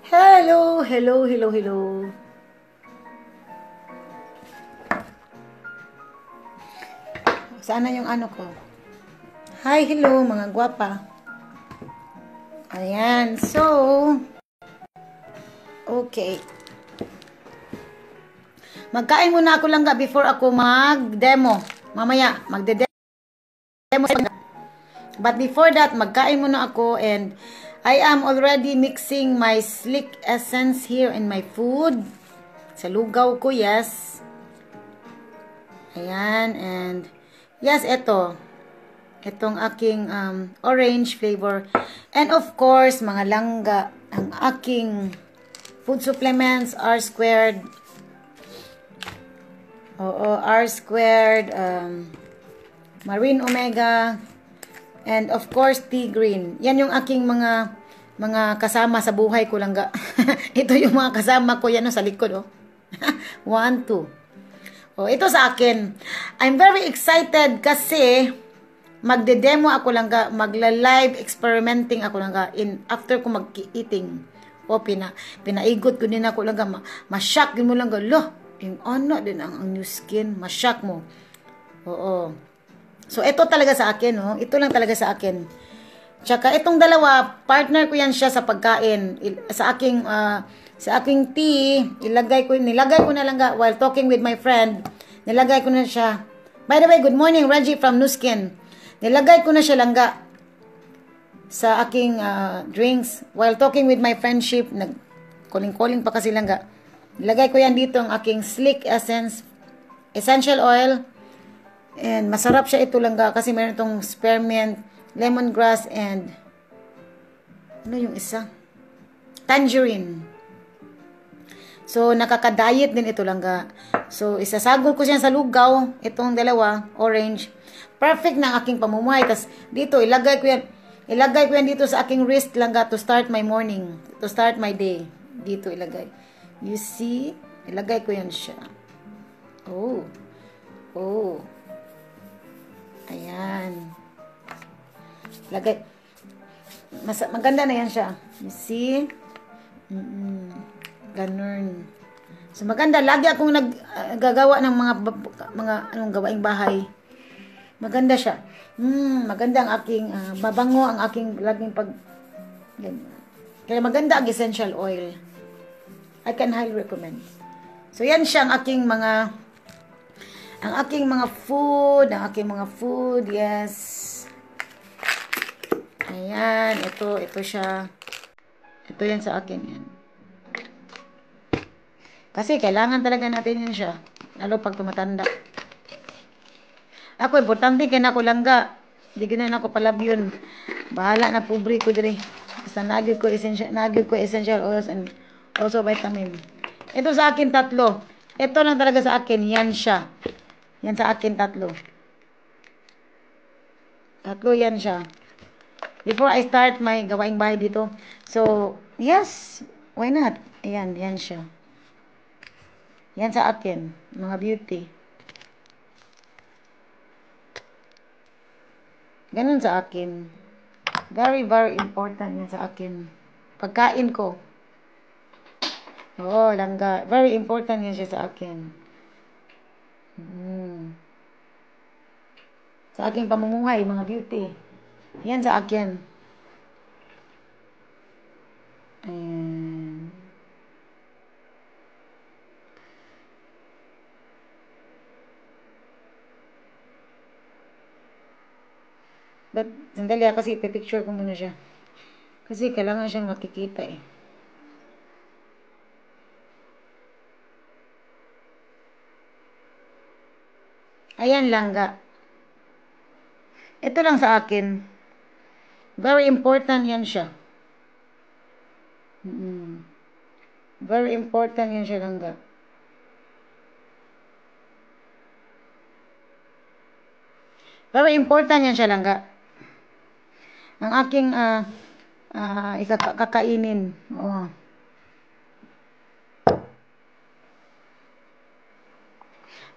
Hello, hello, hello, hello. Saan na yung ano ko? Hi, hello, mga gwapa. Ayan, so, okay. Magkain muna ako lang before ako mag-demo. Mamaya, magde-demo. But before that, magkain muna ako and I am already mixing my Slick Essence here in my food. Sa lugaw ko, yes. Ayan, and yes, itong aking orange flavor. And of course, mga langga, ang aking food supplements, R-squared. Oo, R-squared, marine omega, and of course, tea green. Yan yung aking mga kasama sa buhay ko langga. Ito yung mga kasama ko, yan sa likod, oh. 1, 2. Oh, ito sa akin. I'm very excited kasi magde-demo ako langga, magla-live experimenting ako langga after ko mag-eating. O pinaigot ko din ako langga, ma-shock din mo langga. Lo, yung ano din ang new skin, ma-shock mo. Oo. So ito talaga sa akin, no? Ito lang talaga sa akin. Tsaka itong dalawa, partner ko yan siya sa pagkain. Sa aking tea, nilagay ko na lang while talking with my friend. Nilagay ko na siya. By the way, good morning, Reggie from Nuskin. Nilagay ko na siya langga sa aking drinks while talking with my friendship. Nag-calling pa kasi langga. Nilagay ko yan dito ang aking Slick Essence essential oil. And masarap siya ito langga kasi mayroon itong spearmint, lemongrass, and ano yung isa? Tangerine. So, nakaka-diet din ito langga. So, isasagol ko siya sa lugaw. Itong dalawa, orange. Perfect na ang aking pamumuhay. Tapos, dito, ilagay ko yan dito sa aking wrist langga to start my morning. To start my day. Dito ilagay. You see? Ilagay ko yan siya. Oh. Oh. Ayan. Lagay. Maganda na yan siya. You see? Ganun. So, maganda. Lagi akong naggagawa ng mga anong gawaing bahay. Maganda siya. Maganda ang aking, mabango ang aking laging kaya maganda ang essential oil. I can highly recommend. So, yan siya ang aking mga food, yes. Ayan, ito siya. Ito yan sa akin, yan. Kasi kailangan talaga natin yan siya. Lalo pag tumatanda. Ako, importante kaya na ako langga. Hindi ganoon ako palabyon. Bahala na pobre ko dire. Basta nagid ko essential oils and also vitamin. Ito sa akin 3. Ito lang talaga sa akin. Yan siya. Yan sa akin 3. 3 yan siya. Before I start my gawaing bahay dito. So, yes. Why not? Ayan, yan siya. Yan sa akin. Mga beauty. Ganun sa akin. Very, very important yan sa akin. Pagkain ko. Oo, langga. Very important yan siya sa akin. Sa aking pamumuhay, mga beauty. Yan sa akin. Ayan. But, sandali kasi ipipicture ko muna siya. Kasi kailangan siyang makikita eh. Ayan langga. Ito lang sa akin. Very important yan siya. Very important yan siya langga. Very important yan siya langga. Ang aking kakainin. Oh.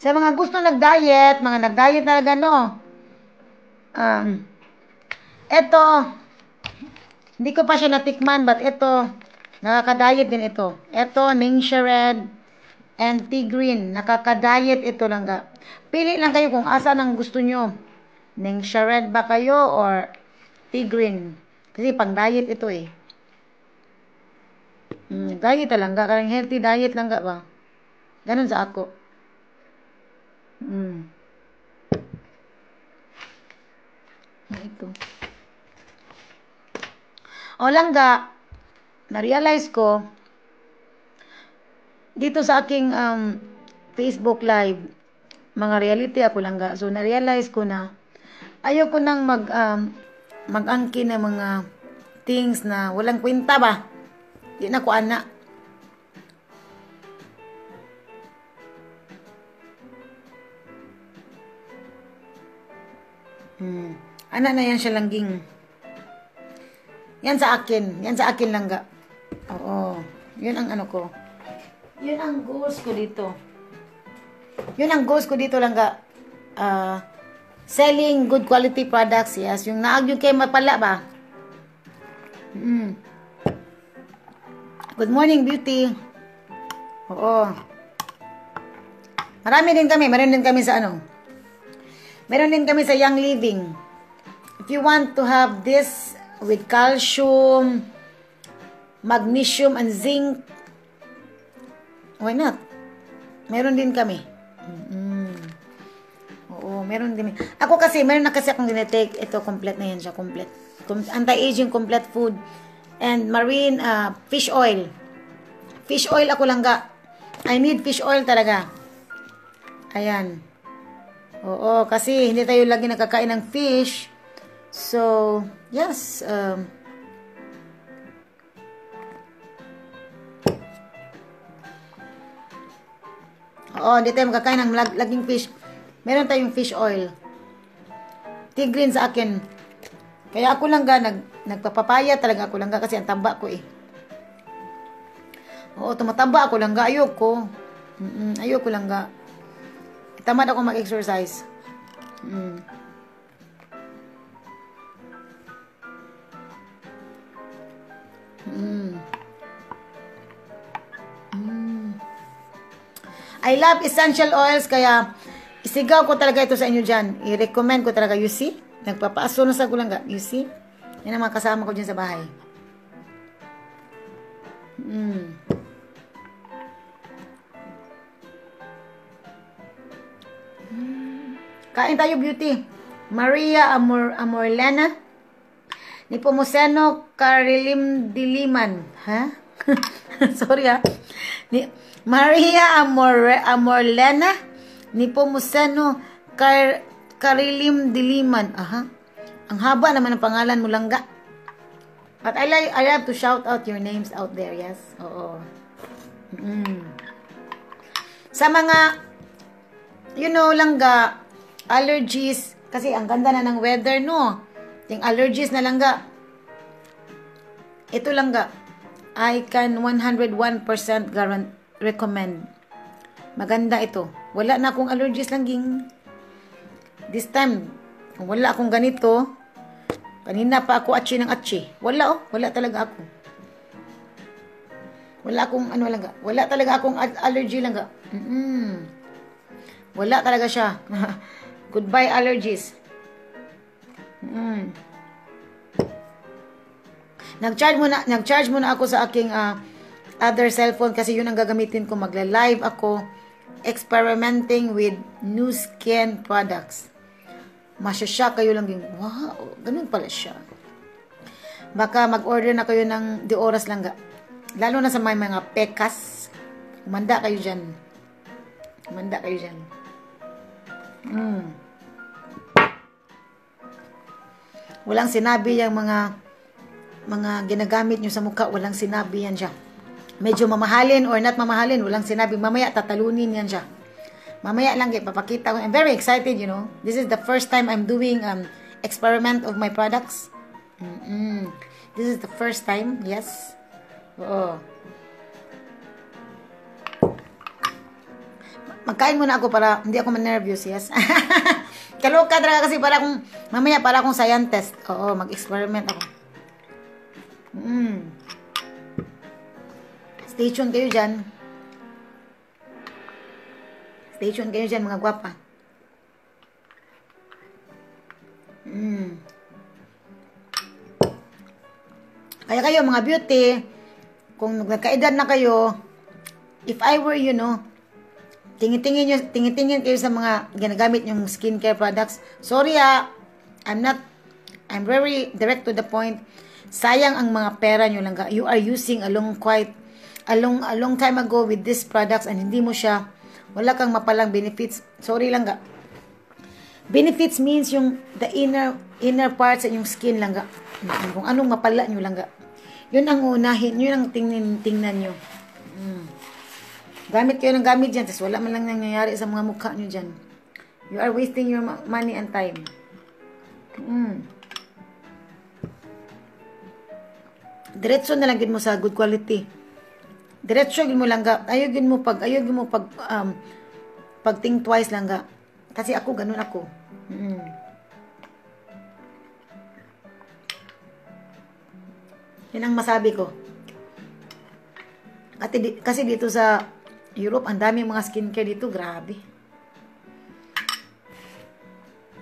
Sa mga gusto nag-diet, mga nag-diet talaga, no? Ito, hindi ko pa siya natikman, but ito, Nakaka-diet din ito. Ito, Ningxia Red and Tea Green. Nakaka-diet ito lang ga. Pili lang kayo kung asa nang gusto nyo. Ningxia Red ba kayo or Tea Green? Kasi pang diet ito eh. Diet lang ga. Karang healthy diet lang ga ba? Ganun sa ako. Ito. O lang ga, na-realize ko, dito sa aking Facebook Live, mga reality ako lang ga. So, na-realize ko na, ayoko nang mag-angkin ng mga things na walang kwenta ba? Di na ko ana. Ana na yan siya langging. Yan sa akin. Yan sa akin lang ga. Oo. Yun ang ano ko. Yun ang goals ko dito. Yun ang goals ko dito lang ga. Selling good quality products. Yes. Yung naag yung kay mapala ba? Good morning, beauty. Oo. Marami din kami. Meron din kami sa ano. Meron din kami sa Young Living. If you want to have this with calcium, magnesium, and zinc, why not? Meron din kami. Oo, meron din. Ako kasi, meron na kasi akong dinetake. Ito, complete na yan siya. Complete. Anti-aging, complete food. And marine, fish oil. Fish oil ako lang ga. I need fish oil talaga. Ayan. Oo, kasi hindi tayo lagi nakakain ng fish. So, yes. Oo, hindi tayo makakain ng laging fish. Meron tayong fish oil. Tea green sa akin. Kaya ako lang ga, nagpapapaya talaga ako lang ga kasi ang tamba ko eh. Oo, tumataba ako lang ga. Ayoko. Ayoko lang ga. Tamad ako mag-exercise. I love essential oils, kaya isigaw ko talaga ito sa inyo dyan. I-recommend ko talaga. You see? Nagpapaaso na sa gulang ga. You see? Yan ang mga kasama ko dyan sa bahay. Kain tayo, beauty. Maria Amorlena Nipomuceno Carilim Diliman. Ha? Sorry ha. Maria Amorlena Nipomuceno Carilim Diliman. Aha. Ang haba naman ang pangalan mo lang ga. But I love to shout out your names out there, yes. Oo. Sa mga langga, allergies, kasi ang ganda na ng weather, no? Yung allergies na langga. Ito langga, I can 101% recommend. Maganda ito. Wala na akong allergies langging. This time, kung wala akong ganito, kanina pa ako atchi ng atchi. Wala wala talaga ako. Wala akong langga. Wala talaga akong allergy langga. Wala talaga siya. Goodbye allergies. Nag-charge muna ako sa aking other cellphone kasi yun ang gagamitin ko. Magla-live ako experimenting with new skin products. Masya kayo lang yung, wow, ganun pala siya. Baka mag-order na kayo ng di oras lang ga. Lalo na sa mga pekas. Kumanda kayo dyan. Walang sinabi yung mga ginagamit nyo sa mukha. Walang sinabi yan siya. Medyo mamahalin or not mamahalin. Walang sinabi. Mamaya tatalunin yan siya. Mamaya lang papakita ko. I'm very excited, you know. This is the first time I'm doing experiment of my products. This is the first time. Yes. Oo. Magkain muna ako para hindi ako ma-nervous, yes. Kaloka talaga kasi mamaya para akong scientist. Oo, mag-experiment ako. Stay tuned kayo dyan. Stay tuned kayo dyan, mga gwapa. Kaya kayo, mga beauty, kung nagkaedad na kayo, if I were you, no, tingin-tingin kayo sa mga ginagamit yung skincare products. Sorry I'm very direct to the point. Sayang ang mga pera nyo lang. You are using a long time ago with these products and hindi mo siya, wala kang mapalang benefits. Sorry lang ga. Benefits means yung the inner parts sa yung skin lang ga. Kung anong mapala nyo lang ga. Yun ang unahin, yun ang tingnan nyo. Gamit kayo ng gamit dyan, tapos wala man lang nangyayari sa mga mukha nyo dyan. You are wasting your money and time. Diretso na lang gid mo sa good quality. Diretso gid mo lang ga. Ayaw gid mo pag think twice lang ga. Kasi ako ganun ako. Yan ang masabi ko. Kasi dito sa Europe, ang daming mga skincare dito, grabe.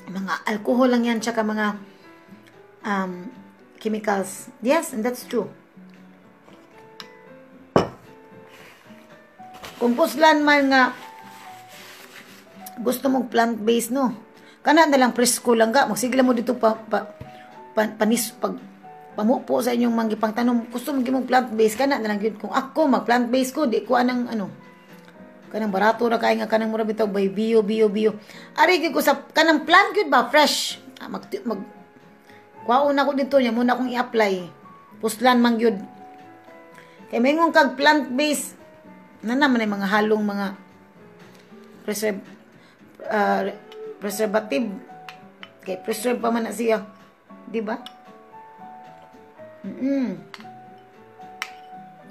Mga alcohol lang yan, tsaka mga chemicals. Yes, and that's true. Kung puslan man nga gusto mong plant-based, no? Kana na lang presko lang ga. Magsigla mo dito pamupo sa inyong manggipang tanong, gusto mo gimong plant-based, kana na lang yun. Kung ako mag-plant-based ko, di ko anang kanang barato na kaya nga kanang mura bitaw by bio. Ari ko sa kanang plant yun ba, fresh. Kuhaon ako dito niya, muna akong i-apply. Puslan mang yun. Kaya may ngong kag plant-based, na naman ay mga halong mga preservative. Kaya preserve pa man na siya. Diba?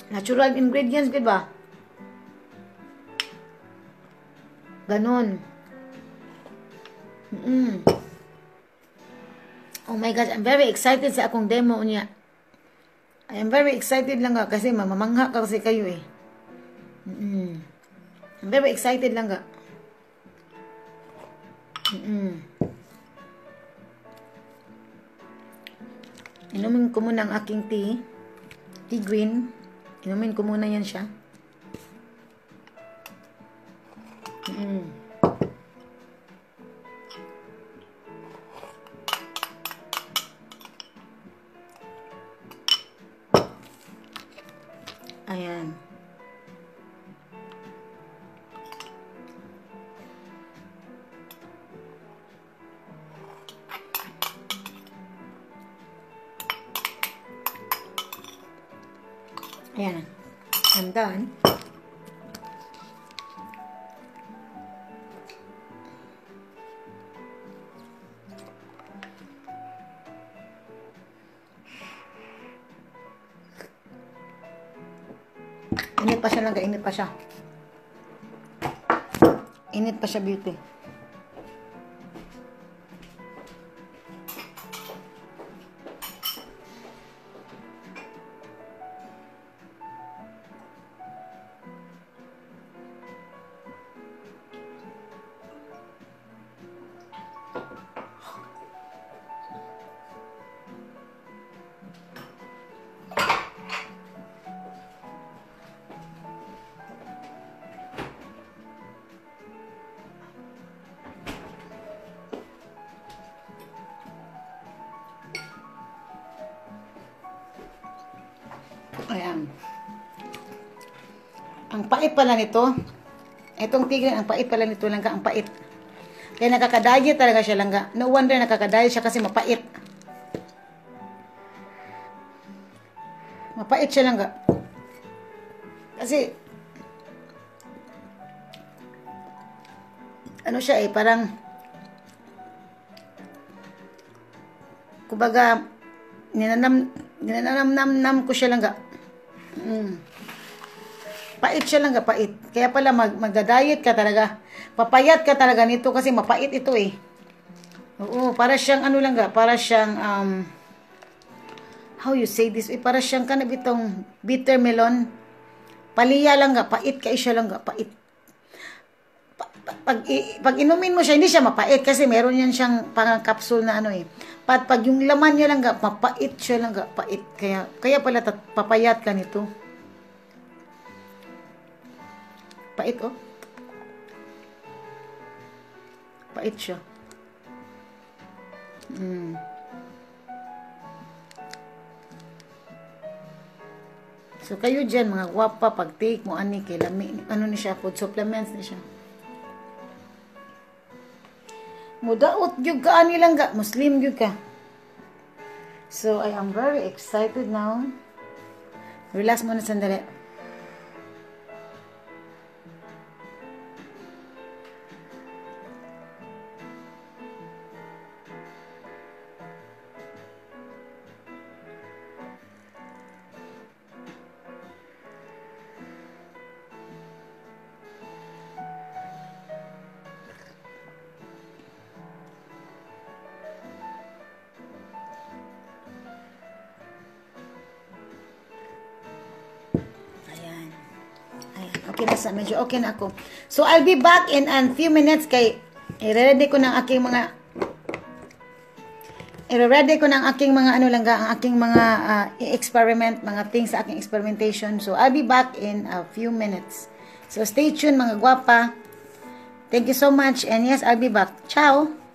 Natural ingredients, diba? Ganon. Oh my gosh, I'm very excited sa akong demo niya. I am very excited lang nga kasi mamamangha ka kasi kayo eh. I'm very excited lang nga. Inumin ko muna ang aking tea green. Inumin ko muna yan siya. Ayan. Ayan. I'm done. Init pa siya lang, init pa siya. Init pa siya, beauty. Ayan. Ang pait pala nito. Itong tigre, ang pait pala nito langga, ang pait. Kaya nakakadayet talaga siya langga. No wonder nakakadayet siya kasi mapait. Mapait siya langga. Kasi ano siya eh, parang kumbaga ninanam ko siya langga. Pait siya lang, pait. Kaya pala magda-diet ka talaga. Papayat ka talaga nito kasi mapait ito eh. Oo, para siyang ano lang ga, para siyang how you say this? Para siyang kanab itong bitter melon. Paliya lang ga, pait ka siya lang ga, pait. Pag inumin mo siya, hindi siya mapait kasi meron yan siyang parang capsule na ano eh. Pag yung laman niya lang ga, mapait siya lang ga, pait. Kaya pala papayat ka nito. Pait oh. Pait siya. So kayo dyan mga gwapa, pag take mo ani kay lami, ano ni siya, food supplements ni siya. Mudaot gyud ka ani lang ga, Muslim gyud ka. So I am very excited now. Relax muna sandali. Okay na sa, medyo okay na ako. So, I'll be back in a few minutes kay i-ready ko ng aking mga ano lang ga, ang aking mga experiment, mga things sa aking experimentation. So, I'll be back in a few minutes. So, stay tuned mga gwapa. Thank you so much and yes, I'll be back. Ciao!